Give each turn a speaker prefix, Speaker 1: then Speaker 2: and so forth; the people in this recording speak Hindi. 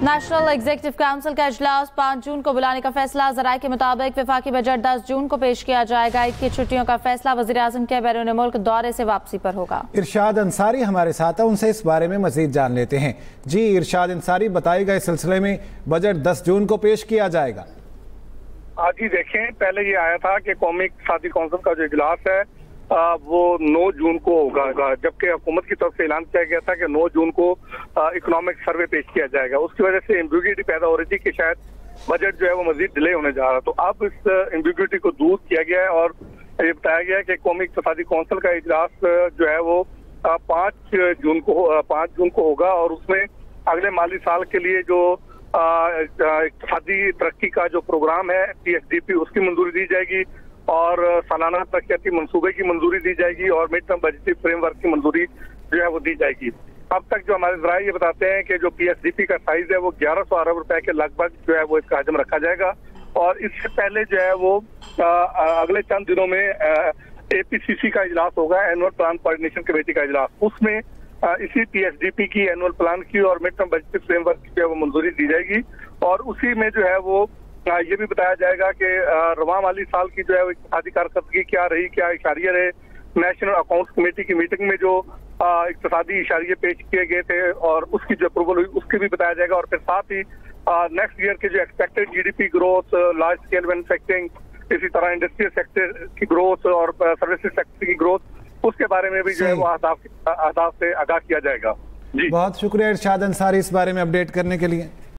Speaker 1: नेशनल एग्जीक्यूटिव काउंसिल का इजलास 5 जून को बुलाने का फैसला। ज़राए के मुताबिक वफाकी बजट 10 जून को पेश किया जाएगा। ईद की छुट्टियों का फैसला वज़ीर-ए-आज़म के बैरून मुल्क दौरे से वापसी पर होगा।
Speaker 2: इरशाद अंसारी हमारे साथ है, उनसे इस बारे में मजीद जान लेते हैं। जी इरशाद अंसारी, बताइएगा इस सिलसिले में बजट 10 जून को पेश किया जाएगा।
Speaker 3: जी देखें, पहले ये आया था कि कौमी इक़्तिसादी कौंसिल का जो इजलास है वो 9 जून को होगा, जबकि हुकूमत की तरफ से ऐलान किया गया था कि 9 जून को इकोनॉमिक सर्वे पेश किया जाएगा। उसकी वजह से एम्बिग्यूटी पैदा हो रही थी कि शायद बजट जो है वो मजीद डिले होने जा रहा है। तो अब इस एम्बिग्यूटी को दूर किया गया है और ये बताया गया है कि कौमी इक़्तिसादी कौंसिल का इजलास जो है वो 5 जून को होगा और उसमें अगले माली साल के लिए जो इक़्तिसादी तरक्की का जो प्रोग्राम है PSDP उसकी मंजूरी दी जाएगी और सालाना तरक्याती मंसूबे की मंजूरी दी जाएगी और मिड टर्म बजटी फ्रेमवर्क की मंजूरी जो है वो दी जाएगी। अब तक जो हमारे ज़राए ये बताते हैं कि जो PSDP का साइज है वो 1100 अरब रुपए के लगभग जो है वो इसका हजम रखा जाएगा और इससे पहले जो है वो अगले चंद दिनों में APCC का इजलास होगा, एनुअल प्लान कोऑर्डिनेशन कमेटी का इजलास। उसमें इसी PSDP की एनुअल प्लान की और मिड टर्म बजटी फ्रेमवर्क की जो है वो मंजूरी दी जाएगी और उसी में जो है वो ये भी बताया जाएगा कि रवां माली साल की जो है इक़्तिसादी कारकर्दगी क्या रही, क्या इशारिये रहे। नेशनल अकाउंट्स कमेटी की मीटिंग में जो इक़्तिसादी इशारिये पेश किए गए थे और उसकी जो अप्रूवल हुई उसकी भी बताया जाएगा और फिर साथ ही नेक्स्ट ईयर के जो expected GDP growth, large scale manufacturing, इसी तरह इंडस्ट्रियल सेक्टर की ग्रोथ और सर्विसेज सेक्टर की ग्रोथ, उसके बारे में भी जो है वो अहदाफ से आगाह किया जाएगा। जी
Speaker 2: बहुत शुक्रिया इरशाद अंसारी इस बारे में अपडेट करने के लिए।